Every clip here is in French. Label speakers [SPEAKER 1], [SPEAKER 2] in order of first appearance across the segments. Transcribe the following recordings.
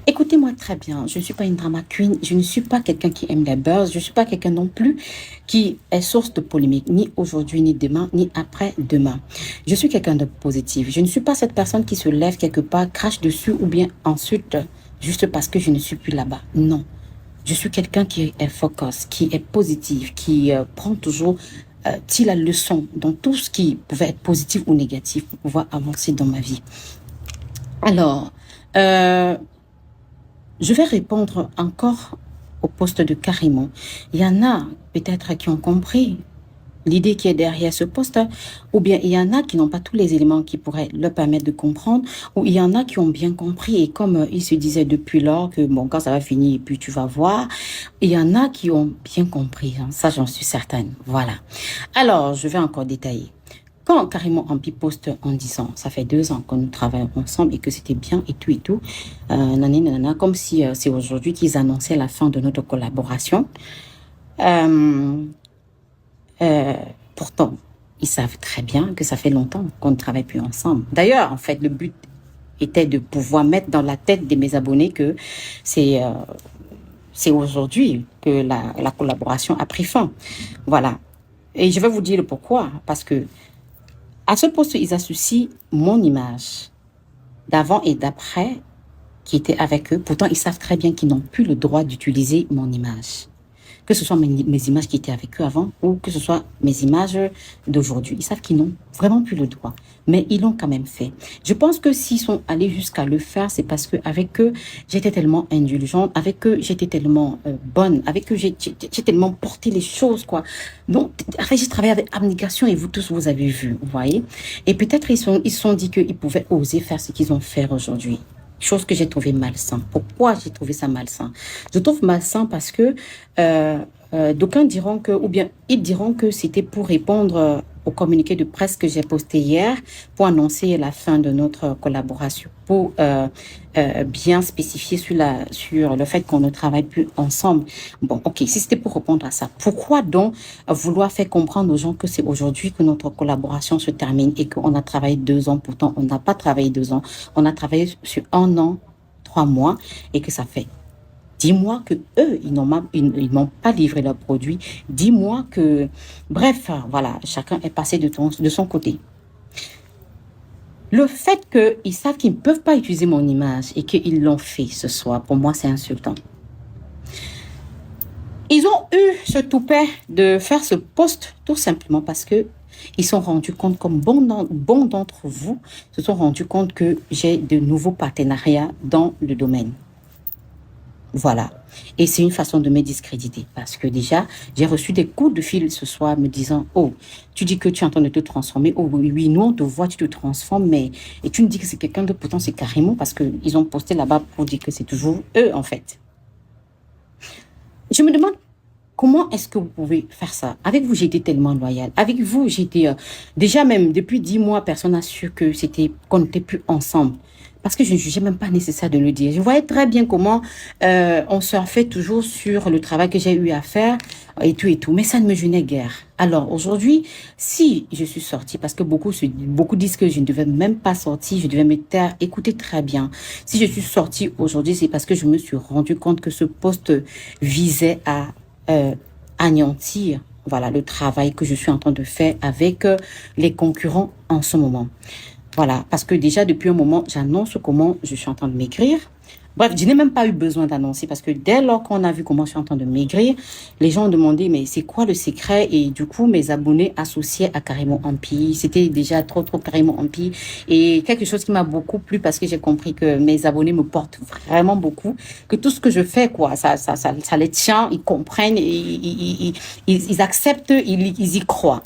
[SPEAKER 1] Écoutez-moi très bien, je ne suis pas une drama queen, je ne suis pas quelqu'un qui aime les buzz, je ne suis pas quelqu'un non plus qui est source de polémique, ni aujourd'hui, ni demain, ni après-demain. Je suis quelqu'un de positif. Je ne suis pas cette personne qui se lève quelque part, crache dessus ou bien insulte juste parce que je ne suis plus là-bas. Non. Je suis quelqu'un qui est focus, qui est positif, qui prend toujours tire la leçon dans tout ce qui pouvait être positif ou négatif pour pouvoir avancer dans ma vie. Alors, euh, je vais répondre encore au poste de Carimon. Il y en a peut-être qui ont compris l'idée qui est derrière ce poste, ou bien il y en a qui n'ont pas tous les éléments qui pourraient leur permettre de comprendre, ou il y en a qui ont bien compris et comme il se disait depuis lors que bon, quand ça va finir et puis tu vas voir, il y en a qui ont bien compris, hein, ça j'en suis certaine. Voilà. Alors, je vais encore détailler. Quand carrément Ampi poste en disant, ça fait 2 ans que nous travaillons ensemble et que c'était bien et tout, nanana, comme si c'est aujourd'hui qu'ils annonçaient la fin de notre collaboration. Euh, euh, Pourtant, ils savent très bien que ça fait longtemps qu'on ne travaille plus ensemble. D'ailleurs, en fait, le but était de pouvoir mettre dans la tête de mes abonnés que c'est euh, c'est aujourd'hui que la collaboration a pris fin. Voilà. Et je vais vous dire le pourquoi. Parce que à ce poste, ils associent mon image d'avant et d'après qui était avec eux. Pourtant, ils savent très bien qu'ils n'ont plus le droit d'utiliser mon image. Que ce soit mes images qui étaient avec eux avant ou que ce soit mes images d'aujourd'hui. Ils savent qu'ils n'ont vraiment plus le droit. Mais ils l'ont quand même fait. Je pense que s'ils sont allés jusqu'à le faire, c'est parce qu'avec eux, j'étais tellement indulgente. Avec eux, j'étais tellement bonne. Avec eux, j'ai tellement porté les choses, quoi. Donc, en fait, j'ai travaillé avec abnégation et vous tous, vous avez vu, vous voyez. Et peut-être ils se sont dit qu'ils pouvaient oser faire ce qu'ils ont fait aujourd'hui. Chose que j'ai trouvé malsain. Pourquoi j'ai trouvé ça malsain? Je trouve malsain parce que d'aucuns diront que, ou bien ils diront que c'était pour répondre au communiqué de presse que j'ai posté hier pour annoncer la fin de notre collaboration, pour bien spécifier sur le fait qu'on ne travaille plus ensemble. Bon, ok, si c'était pour répondre à ça, pourquoi donc vouloir faire comprendre aux gens que c'est aujourd'hui que notre collaboration se termine et qu'on a travaillé 2 ans, pourtant on n'a pas travaillé 2 ans, on a travaillé sur 1 an, 3 mois et que ça fait 10 mois que eux, ils n'ont pas livré leurs produits. 10 mois que, bref, voilà, chacun est passé de son côté. Le fait qu'ils savent qu'ils ne peuvent pas utiliser mon image et qu'ils l'ont fait ce soir, pour moi, c'est insultant. Ils ont eu ce toupet de faire ce post tout simplement parce que ils se sont rendus compte, comme bon d'entre vous, se sont rendus compte que j'ai de nouveaux partenariats dans le domaine. Voilà. Et c'est une façon de me discréditer parce que déjà, j'ai reçu des coups de fil ce soir me disant, oh, tu dis que tu es en train de te transformer. Oh oui, oui, nous on te voit, tu te transformes, mais et tu me dis que c'est quelqu'un de pourtant c'est carrément parce que ils ont posté là-bas pour dire que c'est toujours eux en fait. Je me demande comment est-ce que vous pouvez faire ça? Avec vous, j'étais tellement loyale. Avec vous, j'étais déjà même depuis 10 mois, personne n'a su que qu'on n'était plus ensemble. Parce que je ne jugeais même pas nécessaire de le dire. Je voyais très bien comment on surfait toujours sur le travail que j'ai eu à faire et tout, mais ça ne me gênait guère. Alors aujourd'hui, si je suis sortie, parce que beaucoup disent que je ne devais même pas sortir, je devais me taire, écoutez très bien. Si je suis sortie aujourd'hui, c'est parce que je me suis rendu compte que ce poste visait à euh, anéantir voilà, le travail que je suis en train de faire avec les concurrents en ce moment. Voilà, parce que déjà depuis un moment, j'annonce comment je suis en train de maigrir. Bref, je n'ai même pas eu besoin d'annoncer parce que dès lors qu'on a vu comment je suis en train de maigrir, les gens ont demandé mais c'est quoi le secret? Et du coup, mes abonnés associés à Carrément Empire, c'était déjà trop Carrément Empire. Et quelque chose qui m'a beaucoup plu parce que j'ai compris que mes abonnés me portent vraiment beaucoup, que tout ce que je fais, quoi, ça les tient, ils comprennent, ils acceptent, ils y croient.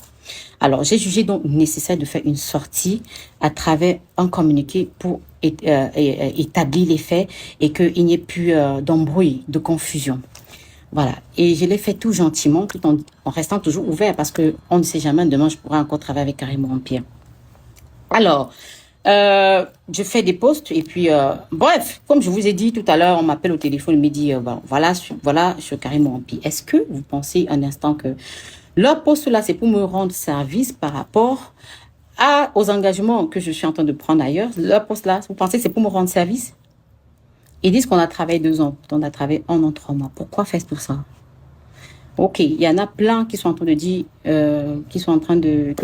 [SPEAKER 1] Alors, j'ai jugé donc nécessaire de faire une sortie à travers un communiqué pour établir les faits et qu'il n'y ait plus d'embrouille, de confusion. Voilà. Et je l'ai fait tout gentiment, tout en restant toujours ouvert parce qu'on ne sait jamais, demain, je pourrais encore travailler avec Carrément Empire. Alors, je fais des posts et puis, bref, comme je vous ai dit tout à l'heure, on m'appelle au téléphone, il me dit, bon, voilà, sur Carrément Empire. Est-ce que vous pensez un instant que leur poste là, c'est pour me rendre service par rapport aux engagements que je suis en train de prendre ailleurs. Leur poste là, vous pensez que c'est pour me rendre service? Ils disent qu'on a travaillé 2 ans, on a travaillé 1 an, 3 mois. Pourquoi faire tout ça? Ok, il y en a plein qui sont en train de dire, qui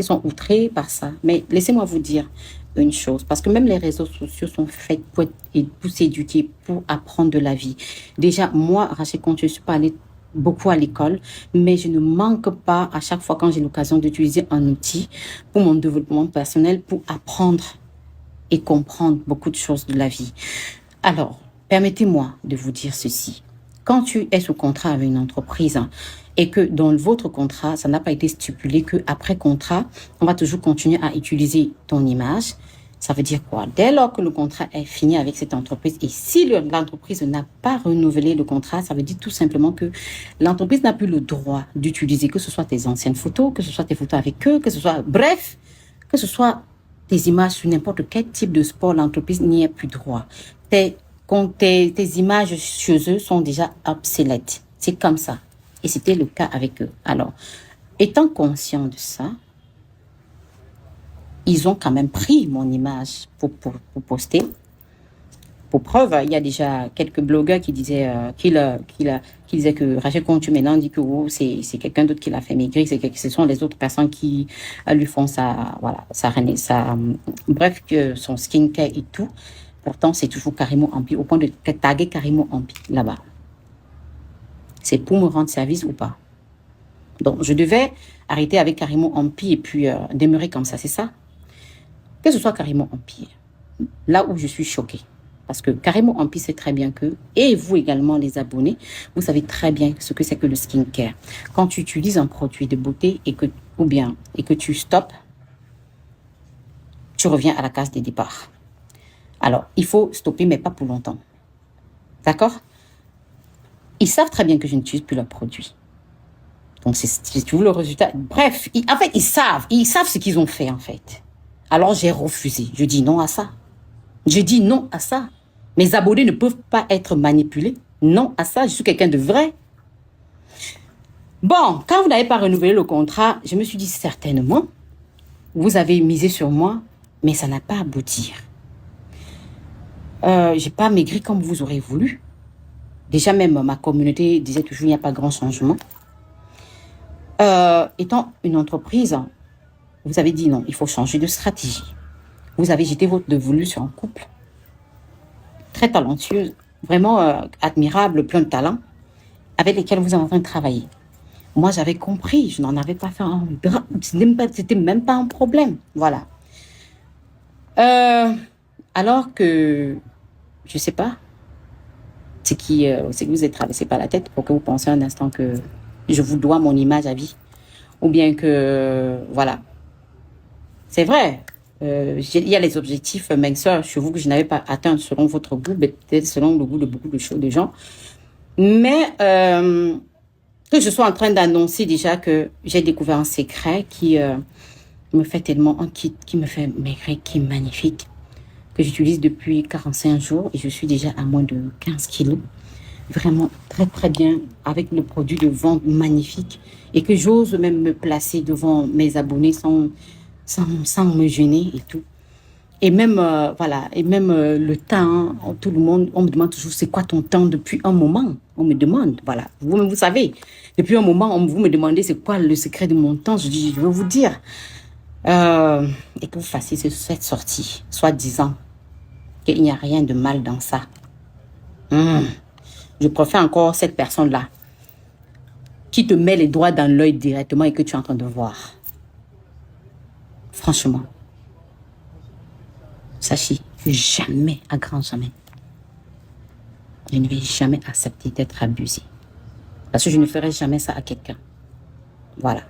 [SPEAKER 1] sont outrés par ça. Mais laissez-moi vous dire une chose, parce que même les réseaux sociaux sont faits pour s'éduquer, pour apprendre de la vie. Déjà, moi, Rachel, quand je suis pas allée beaucoup à l'école, mais je ne manque pas à chaque fois quand j'ai l'occasion d'utiliser un outil pour mon développement personnel, pour apprendre et comprendre beaucoup de choses de la vie. Alors, permettez-moi de vous dire ceci. Quand tu es sous contrat avec une entreprise et que dans votre contrat, ça n'a pas été stipulé qu'après contrat, on va toujours continuer à utiliser ton image, ça veut dire quoi? Dès lors que le contrat est fini avec cette entreprise et si l'entreprise n'a pas renouvelé le contrat, ça veut dire tout simplement que l'entreprise n'a plus le droit d'utiliser que ce soit tes anciennes photos, que ce soit tes photos avec eux, que ce soit, bref, que ce soit tes images sur n'importe quel type de sport, l'entreprise n'y a plus droit. Tes images chez eux sont déjà obsolètes. C'est comme ça. Et c'était le cas avec eux. Alors, étant conscient de ça, ils ont quand même pris mon image pour poster. Pour preuve, il y a déjà quelques blogueurs qui disaient qui disaient que Rachel Contu maintenant dit que oh, c'est quelqu'un d'autre qui l'a fait maigrir, ce sont les autres personnes qui lui font bref, que son skincare et tout. Pourtant, c'est toujours Karimo Ampi, au point de taguer Karimo Ampi là-bas. C'est pour me rendre service ou pas? Donc, je devais arrêter avec Karimo Ampi et puis demeurer comme ça, c'est ça? Que ce soit Karimo Ampi, là où je suis choquée. Parce que Karimo Ampi sait très bien que, et vous également les abonnés, vous savez très bien ce que c'est que le skincare. Quand tu utilises un produit de beauté et que tu stoppes, tu reviens à la case des départs. Alors, il faut stopper, mais pas pour longtemps. D'accord? Ils savent très bien que je n'utilise plus leurs produits. Donc, c'est tout le résultat. Bref, en fait, ils savent ce qu'ils ont fait, en fait. Alors, j'ai refusé. Je dis non à ça. Je dis non à ça. Mes abonnés ne peuvent pas être manipulés. Non à ça, je suis quelqu'un de vrai. Bon, quand vous n'avez pas renouvelé le contrat, je me suis dit certainement, vous avez misé sur moi, mais ça n'a pas abouti. J'ai pas maigri comme vous aurez voulu. Déjà même ma communauté disait toujours il n'y a pas grand changement. Étant une entreprise, vous avez dit non, il faut changer de stratégie. Vous avez jeté votre dévolu sur un couple très talentueux, vraiment admirable, plein de talent, avec lesquels vous êtes en train de travailler. Moi, j'avais compris, je n'en avais pas fait un drame, c'était même pas un problème, voilà. Alors que, je sais pas, c'est que vous êtes traversé par la tête pour que vous pensiez un instant que je vous dois mon image à vie, ou bien que, voilà. C'est vrai, il y a les objectifs minceurs chez vous que je n'avais pas atteints selon votre goût, peut-être selon le goût de beaucoup de gens. Mais que je sois en train d'annoncer déjà que j'ai découvert un secret qui me fait tellement un kit, qui me fait maigrir, qui est magnifique, que j'utilise depuis 45 jours et je suis déjà à moins de 15 kilos. Vraiment très très bien avec le produit de vente magnifique et que j'ose même me placer devant mes abonnés sans me gêner et tout. Et même, voilà, et même le temps, tout le monde, on me demande toujours c'est quoi ton temps depuis un moment. On me demande, voilà. Vous savez, depuis un moment, vous me demandez c'est quoi le secret de mon temps. Je dis, je vais vous dire. Et que vous fassiez cette sortie, soi-disant qu'il n'y a rien de mal dans ça. Je préfère encore cette personne-là qui te met les doigts dans l'œil directement et que tu es en train de voir. Franchement. Sachez, jamais, à grand jamais, je ne vais jamais accepter d'être abusée. Parce que je ne ferai jamais ça à quelqu'un. Voilà.